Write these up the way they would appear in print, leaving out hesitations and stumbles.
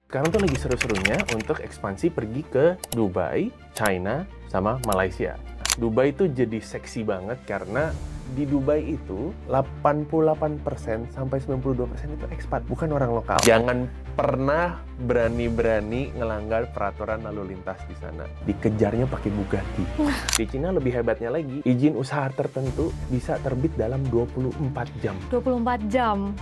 Sekarang tuh lagi seru-serunya untuk ekspansi pergi ke Dubai, China, sama Malaysia. Dubai itu jadi seksi banget karena di Dubai itu 88% sampai 92% itu ekspat, bukan orang lokal. Jangan pernah berani-berani ngelanggar peraturan lalu lintas di sana. Dikejarnya pakai Bugatti. Di Cina lebih hebatnya lagi, izin usaha tertentu bisa terbit dalam 24 jam. 24 jam.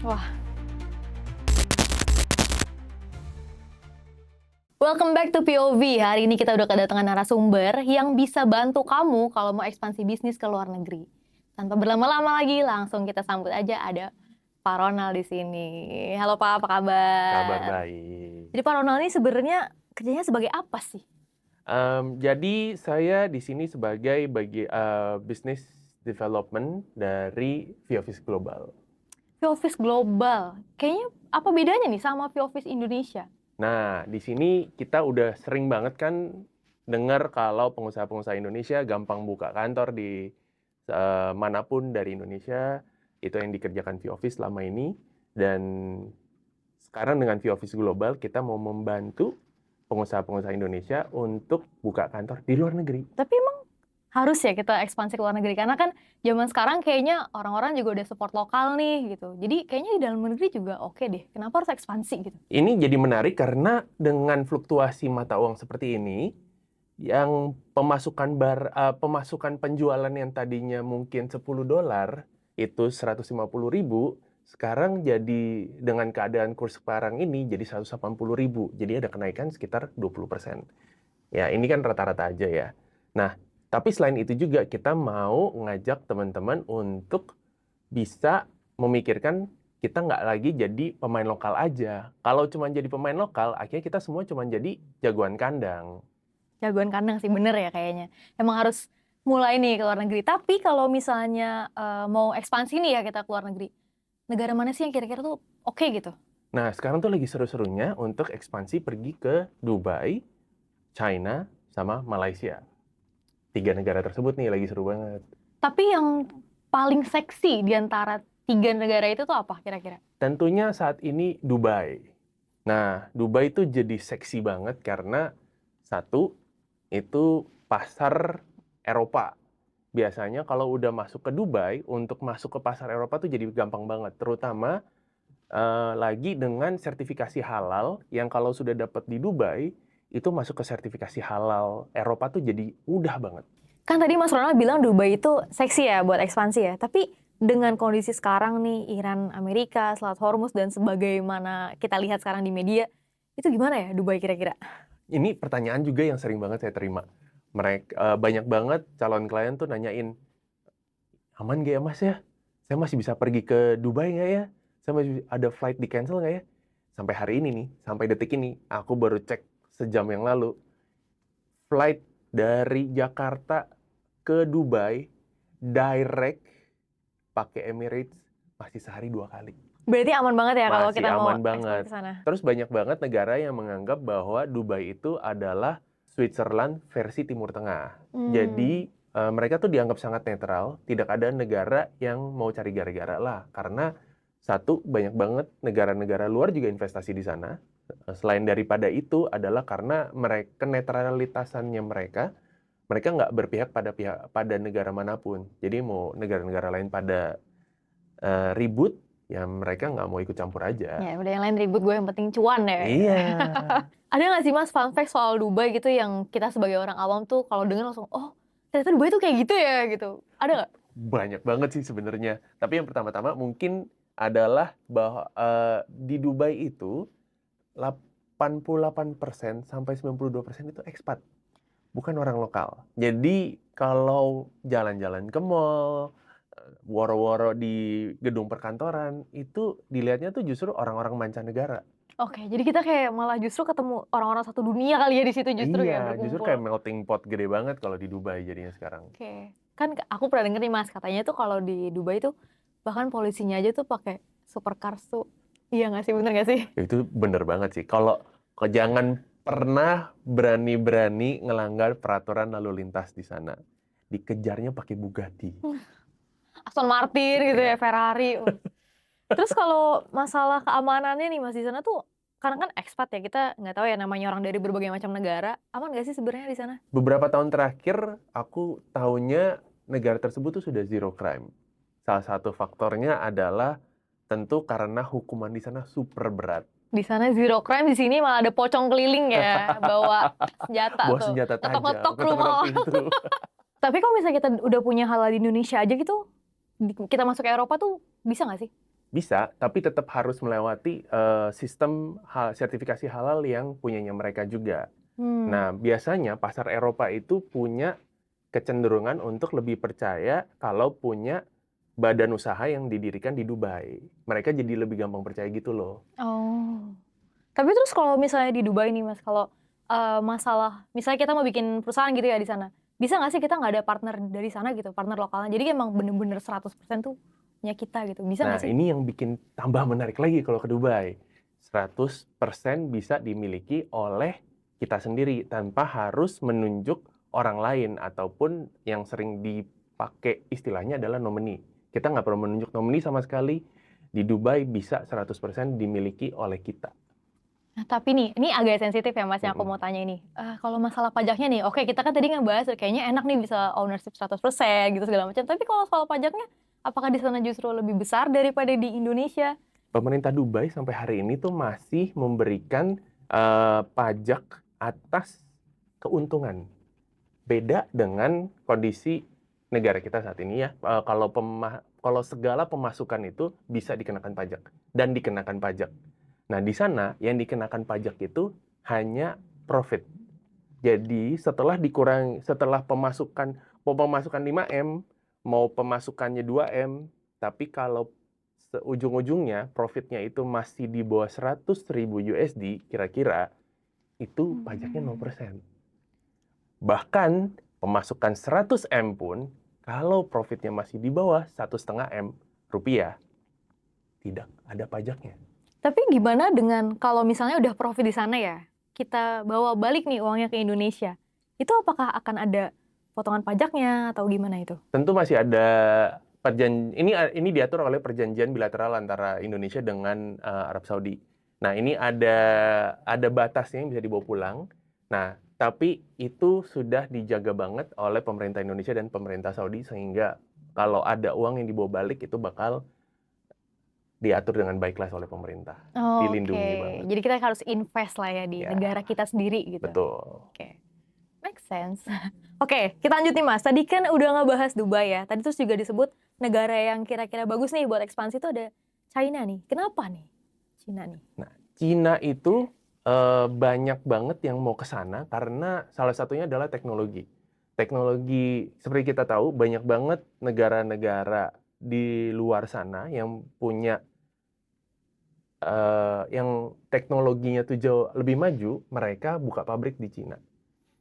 Wah. Welcome back to POV. Hari ini kita udah kedatangan narasumber yang bisa bantu kamu kalau mau ekspansi bisnis ke luar negeri. Tanpa berlama-lama lagi, langsung kita sambut aja ada Pak Ronald di sini. Halo Pak, apa kabar? Kabar baik. Jadi Pak Ronald ini sebenarnya kerjanya sebagai apa sih? Jadi saya di sini sebagai business development dari V-Office Global. V-Office Global. Kayaknya apa bedanya nih sama V-Office Indonesia? Nah, di sini kita udah sering banget kan dengar kalau pengusaha-pengusaha Indonesia gampang buka kantor di manapun dari Indonesia. Itu yang dikerjakan V-Office selama ini. Dan sekarang dengan V-Office Global kita mau membantu pengusaha-pengusaha Indonesia untuk buka kantor di luar negeri. Tapi emang harus ya kita ekspansi ke luar negeri? Karena kan zaman sekarang kayaknya orang-orang juga udah support lokal nih gitu. Jadi kayaknya di dalam negeri juga oke deh. Kenapa harus ekspansi gitu? Ini jadi menarik karena dengan fluktuasi mata uang seperti ini, yang pemasukan penjualan yang tadinya mungkin $10 itu 150.000, sekarang jadi dengan keadaan kurs sekarang ini jadi 180.000. Jadi ada kenaikan sekitar 20%. Ya, ini kan rata-rata aja ya. Nah, tapi selain itu juga kita mau ngajak teman-teman untuk bisa memikirkan kita nggak lagi jadi pemain lokal aja. Kalau cuma jadi pemain lokal, akhirnya kita semua cuma jadi jagoan kandang. Jagoan kandang sih, bener ya kayaknya. Emang harus mulai nih ke luar negeri. Tapi kalau misalnya mau ekspansi nih ya kita ke luar negeri, negara mana sih yang kira-kira tuh oke gitu? Nah, sekarang tuh lagi seru-serunya untuk ekspansi pergi ke Dubai, China, sama Malaysia. 3 negara tersebut nih lagi seru banget. Tapi yang paling seksi di antara 3 negara itu tuh apa kira-kira? Tentunya saat ini Dubai. Nah, Dubai itu jadi seksi banget karena satu, itu pasar Eropa. Biasanya kalau udah masuk ke Dubai, untuk masuk ke pasar Eropa tuh jadi gampang banget. Terutama lagi dengan sertifikasi halal yang kalau sudah dapat di Dubai, itu masuk ke sertifikasi halal Eropa tuh jadi mudah banget. Kan tadi Mas Ronald bilang Dubai itu seksi ya buat ekspansi ya. Tapi dengan kondisi sekarang nih, Iran, Amerika, Selat Hormuz, dan sebagaimana kita lihat sekarang di media, itu gimana ya Dubai kira-kira? Ini pertanyaan juga yang sering banget saya terima. Banyak banget calon klien tuh nanyain, aman nggak ya Mas ya? Saya masih bisa pergi ke Dubai nggak ya? Saya masih ada flight di cancel nggak ya? Sampai hari ini nih, sampai detik ini, aku baru cek sejam yang lalu, flight dari Jakarta ke Dubai direct pakai Emirates masih sehari 2 kali. Berarti aman banget ya kalau Masih kita mau aman banget. ekspansi ke sana. Terus banyak banget negara yang menganggap bahwa Dubai itu adalah Switzerland versi Timur Tengah. Jadi mereka tuh dianggap sangat netral, tidak ada negara yang mau cari gara-gara lah. Karena satu, banyak banget negara-negara luar juga investasi di sana. Selain daripada itu adalah karena mereka netralitasannya mereka nggak berpihak pada negara manapun. Jadi mau negara-negara lain pada ribut, ya mereka nggak mau ikut campur aja. Ya udah, yang lain ribut, gue yang penting cuan ya. Iya. Ada nggak sih Mas fun fact soal Dubai gitu yang kita sebagai orang awam tuh kalau dengar langsung, oh ternyata Dubai tuh kayak gitu ya gitu. Ada nggak? Banyak banget sih sebenarnya. Tapi yang pertama-tama mungkin adalah bahwa di Dubai itu 88% sampai 92% itu ekspat, bukan orang lokal. Jadi kalau jalan-jalan ke mall, woro-woro di gedung perkantoran, itu dilihatnya tuh justru orang-orang mancanegara. Oke, jadi kita kayak malah justru ketemu orang-orang satu dunia kali ya di situ justru ya Iya, justru berkumpul. kayak melting pot gede banget kalau di Dubai jadinya sekarang. Oke, kan aku pernah denger nih Mas, katanya tuh kalau di Dubai tuh bahkan polisinya aja tuh pakai supercars tuh. Iya nggak sih, bener nggak sih? Itu bener banget sih. Kalau jangan pernah berani-berani ngelanggar peraturan lalu lintas di sana. Dikejarnya pakai Bugatti. Aston Martin gitu Iya. ya, Ferrari. Terus kalau masalah keamanannya nih Mas, di sana tuh karena kan ekspat ya, kita nggak tahu ya namanya orang dari berbagai macam negara. Aman nggak sih sebenarnya di sana? Beberapa tahun terakhir, aku tahunya negara tersebut tuh sudah zero crime. Salah satu faktornya adalah tentu karena hukuman di sana super berat. Di sana zero crime, di sini malah ada pocong keliling ya, bawa senjata Bawa tuh, senjata tajam, ngetok-ngetok ketok-ketok rumah orang. pintu. Tapi kalau misalnya kita udah punya halal di Indonesia aja gitu, kita masuk ke Eropa tuh bisa nggak sih? Bisa, tapi tetap harus melewati sistem sertifikasi halal yang punyanya mereka juga. Nah, biasanya pasar Eropa itu punya kecenderungan untuk lebih percaya kalau punya badan usaha yang didirikan di Dubai. Mereka jadi lebih gampang percaya gitu loh. Oh. Tapi terus kalau misalnya di Dubai nih Mas, kalau masalah, misalnya kita mau bikin perusahaan gitu ya di sana, bisa nggak sih kita nggak ada partner dari sana gitu, partner lokalnya? Jadi emang bener-bener 100% tuh punya kita gitu, bisa Nah, nggak sih? ini yang bikin tambah menarik lagi kalau ke Dubai. 100% bisa dimiliki oleh kita sendiri tanpa harus menunjuk orang lain ataupun yang sering dipakai istilahnya adalah nomini. Kita nggak perlu menunjuk nomini sama sekali. Di Dubai bisa 100% dimiliki oleh kita. Nah, tapi nih, ini agak sensitif ya Mas, yang aku Mm-mm. mau tanya ini. Kalau masalah pajaknya nih, oke kita kan tadi ngebahas kayaknya enak nih bisa ownership 100% gitu segala macam. Tapi kalau soal pajaknya, apakah di sana justru lebih besar daripada di Indonesia? Pemerintah Dubai sampai hari ini tuh masih memberikan pajak atas keuntungan. Beda dengan kondisi negara kita saat ini ya. Kalau segala pemasukan itu bisa dikenakan pajak dan dikenakan pajak. Nah, di sana yang dikenakan pajak itu hanya profit. Jadi setelah pemasukan 5M, mau pemasukannya 2M, tapi kalau ujung-ujungnya profitnya itu masih di bawah 100.000 USD kira-kira, itu pajaknya 0%. Bahkan pemasukan 100M pun, kalau profitnya masih di bawah 1,5M rupiah, tidak ada pajaknya. Tapi gimana dengan kalau misalnya udah profit di sana ya, kita bawa balik nih uangnya ke Indonesia, itu apakah akan ada potongan pajaknya atau gimana itu? Tentu masih ada ini diatur oleh perjanjian bilateral antara Indonesia dengan Arab Saudi. Nah, ini ada batasnya yang bisa dibawa pulang. Nah, tapi itu sudah dijaga banget oleh pemerintah Indonesia dan pemerintah Saudi sehingga kalau ada uang yang dibawa balik itu bakal diatur dengan baiklah oleh pemerintah. Dilindungi banget. Jadi kita harus invest lah ya di Ya, negara kita sendiri gitu. betul. Oke. Make sense. Oke, kita lanjut nih Mas. Tadi kan udah ngebahas Dubai ya. Tadi terus juga disebut negara yang kira-kira bagus nih buat ekspansi itu ada China nih. Kenapa nih China nih? Nah, Cina itu banyak banget yang mau ke sana karena salah satunya adalah teknologi. Teknologi, seperti kita tahu, banyak banget negara-negara di luar sana yang punya yang teknologinya tuh jauh lebih maju, mereka buka pabrik di Cina.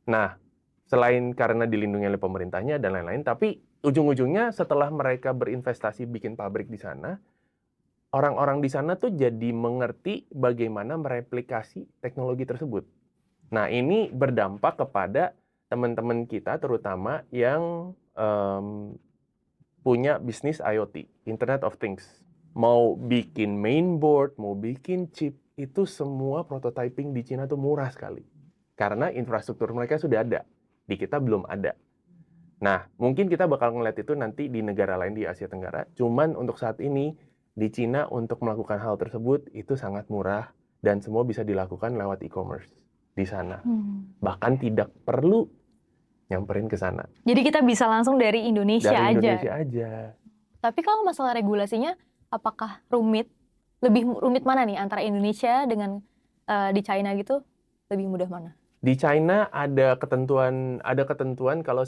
Nah, selain karena dilindungi oleh pemerintahnya dan lain-lain, tapi ujung-ujungnya setelah mereka berinvestasi bikin pabrik di sana, orang-orang di sana tuh jadi mengerti bagaimana mereplikasi teknologi tersebut. Nah, ini berdampak kepada teman-teman kita terutama yang punya bisnis IoT, Internet of Things. Mau bikin mainboard, mau bikin chip, itu semua prototyping di Cina tuh murah sekali. Karena infrastruktur mereka sudah ada, di kita belum ada. Nah, mungkin kita bakal ngeliat itu nanti di negara lain di Asia Tenggara. Cuman untuk saat ini, di Cina untuk melakukan hal tersebut itu sangat murah dan semua bisa dilakukan lewat e-commerce di sana. Bahkan tidak perlu nyamperin ke sana. Jadi kita bisa langsung dari Indonesia Dari aja. Indonesia aja. Tapi kalau masalah regulasinya, apakah rumit? Lebih rumit mana nih antara Indonesia dengan di China gitu? Lebih mudah mana? Di China ada ketentuan kalau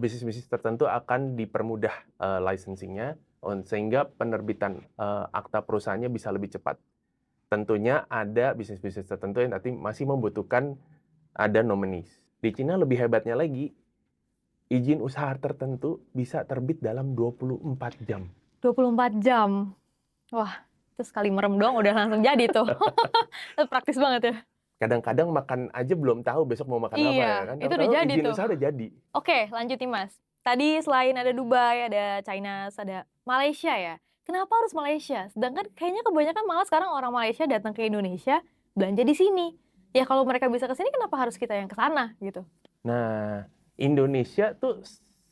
bisnis-bisnis tertentu akan dipermudah licensing-nya sehingga penerbitan akta perusahaannya bisa lebih cepat. Tentunya ada bisnis-bisnis tertentu yang nanti masih membutuhkan ada nominis. Di Cina lebih hebatnya lagi, izin usaha tertentu bisa terbit dalam 24 jam. 24 jam. Wah, itu sekali merem doang udah langsung jadi tuh. Praktis banget ya. Kadang-kadang makan aja belum tahu besok mau makan apa ya kan. Itu udah Tahu-tahu jadi izin tuh. usaha udah jadi. Oke, lanjut nih Mas. Tadi selain ada Dubai, ada China, ada Malaysia ya. Kenapa harus Malaysia? Sedangkan kayaknya kebanyakan malah sekarang orang Malaysia datang ke Indonesia belanja di sini. Ya kalau mereka bisa ke sini, kenapa harus kita yang ke sana gitu? Nah, Indonesia tuh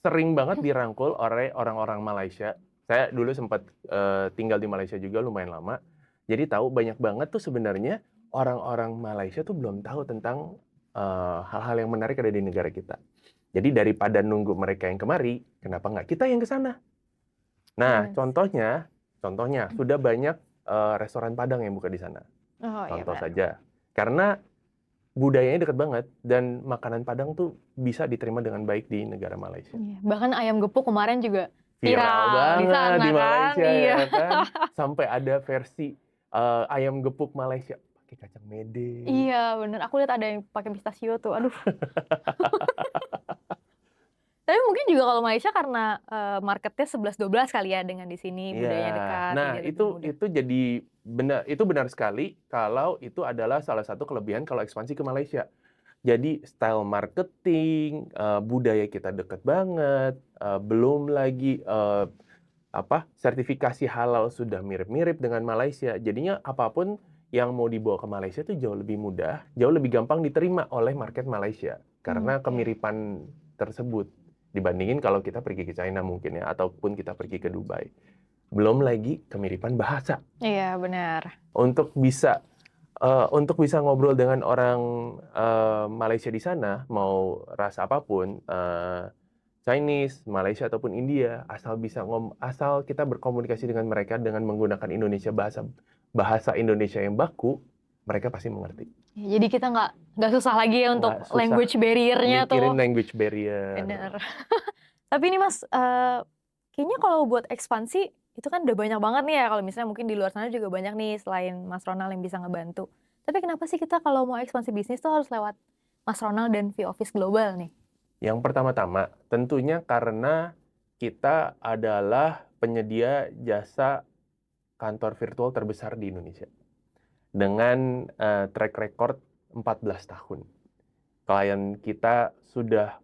sering banget dirangkul oleh orang-orang Malaysia. Saya dulu sempat tinggal di Malaysia juga lumayan lama. Jadi tahu banyak banget tuh sebenarnya orang-orang Malaysia tuh belum tahu tentang hal-hal yang menarik ada di negara kita. Jadi daripada nunggu mereka yang kemari, kenapa nggak kita yang ke sana? Nah, Bener. contohnya sudah banyak restoran Padang yang buka di sana. Oh iya Contoh benar. saja. Karena budayanya dekat banget dan makanan Padang tuh bisa diterima dengan baik di negara Malaysia. Iya, bahkan ayam gepuk kemarin juga Viral viral di banget sana di kan? Malaysia Iya. ya kan. Sampai ada versi ayam gepuk Malaysia pakai kacang mede. Iya bener, aku lihat ada yang pakai pistachio tuh, aduh. Tapi mungkin juga kalau Malaysia karena marketnya 11-12 kali ya dengan di sini budayanya Iya. dekat, Nah, jadi lebih mudah. itu jadi benar sekali kalau itu adalah salah satu kelebihan kalau ekspansi ke Malaysia. Jadi style marketing, budaya kita deket banget, belum lagi sertifikasi halal sudah mirip-mirip dengan Malaysia. Jadinya apapun yang mau dibawa ke Malaysia itu jauh lebih mudah, jauh lebih gampang diterima oleh market Malaysia karena Oke. kemiripan tersebut dibandingin kalau kita pergi ke China mungkin ya, ataupun kita pergi ke Dubai. Belum lagi kemiripan bahasa. Iya benar. Untuk bisa ngobrol dengan orang Malaysia di sana, mau ras apapun, Chinese, Malaysia ataupun India, asal kita berkomunikasi dengan mereka dengan menggunakan bahasa Indonesia yang baku, mereka pasti mengerti. Jadi kita nggak susah lagi ya untuk Nggak susah language barrier-nya mikirin tuh. language barrier. Bener. Tapi ini Mas, kayaknya kalau buat ekspansi itu kan udah banyak banget nih ya, kalau misalnya mungkin di luar sana juga banyak nih selain Mas Ronald yang bisa ngebantu. Tapi kenapa sih kita kalau mau ekspansi bisnis tuh harus lewat Mas Ronald dan V-Office Global nih? Yang pertama-tama, tentunya karena kita adalah penyedia jasa kantor virtual terbesar di Indonesia. Dengan track record 14 tahun. Klien kita sudah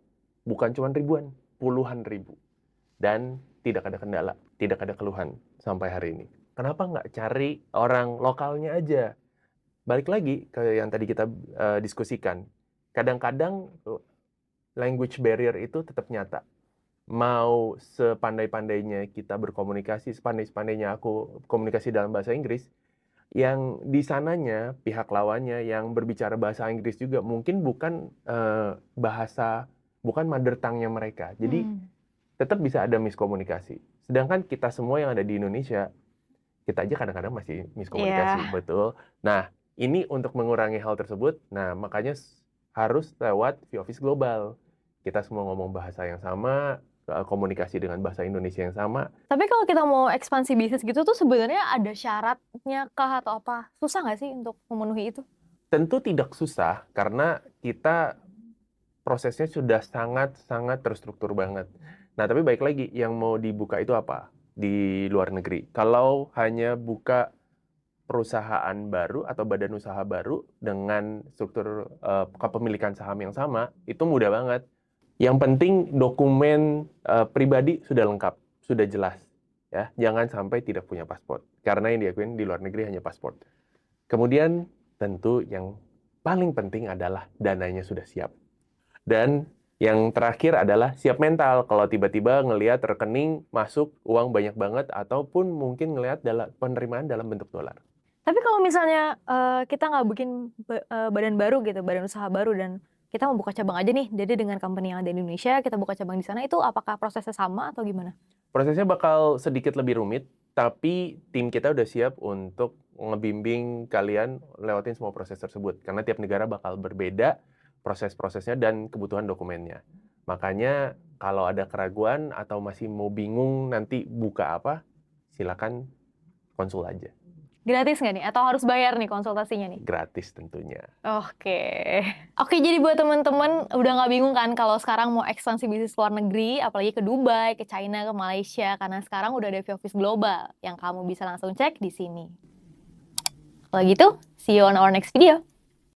bukan cuma ribuan, puluhan ribu. Dan tidak ada kendala, tidak ada keluhan sampai hari ini. Kenapa nggak cari orang lokalnya aja? Balik lagi ke yang tadi kita diskusikan. Kadang-kadang language barrier itu tetap nyata. Mau sepandai-pandainya kita berkomunikasi, sepandai-pandainya aku komunikasi dalam bahasa Inggris, yang di sananya pihak lawannya yang berbicara bahasa Inggris juga mungkin bukan bukan mother tongue-nya mereka. Jadi tetap bisa ada miskomunikasi. Sedangkan kita semua yang ada di Indonesia, kita aja kadang-kadang masih miskomunikasi, betul. Nah, ini untuk mengurangi hal tersebut, nah makanya harus lewat V-Office Global. Kita semua ngomong bahasa yang sama, komunikasi dengan bahasa Indonesia yang sama. Tapi kalau kita mau ekspansi bisnis gitu tuh sebenarnya ada syaratnya kah atau apa? Susah nggak sih untuk memenuhi itu? Tentu tidak susah, karena kita prosesnya sudah sangat-sangat terstruktur banget. Nah, tapi baik lagi, yang mau dibuka itu apa? Di luar negeri. Kalau hanya buka perusahaan baru atau badan usaha baru dengan struktur kepemilikan saham yang sama, itu mudah banget. Yang penting dokumen pribadi sudah lengkap, sudah jelas. Ya, jangan sampai tidak punya paspor. Karena yang diakuin di luar negeri hanya paspor. Kemudian tentu yang paling penting adalah dananya sudah siap. Dan yang terakhir adalah siap mental. Kalau tiba-tiba ngelihat rekening masuk uang banyak banget, ataupun mungkin ngelihat penerimaan dalam bentuk dolar. Tapi kalau misalnya kita nggak bikin badan baru gitu, badan usaha baru, dan kita mau buka cabang aja nih, jadi dengan company yang ada di Indonesia, kita buka cabang di sana, itu apakah prosesnya sama atau gimana? Prosesnya bakal sedikit lebih rumit, tapi tim kita udah siap untuk ngebimbing kalian lewatin semua proses tersebut. Karena tiap negara bakal berbeda proses-prosesnya dan kebutuhan dokumennya. Makanya kalau ada keraguan atau masih mau bingung nanti buka apa, silakan konsul aja. Gratis nggak nih? Atau harus bayar nih konsultasinya nih? Gratis tentunya. Oke, jadi buat teman-teman udah nggak bingung kan kalau sekarang mau ekspansi bisnis luar negeri, apalagi ke Dubai, ke China, ke Malaysia, karena sekarang udah ada V-Office Global yang kamu bisa langsung cek di sini. Kalau gitu, see you on our next video.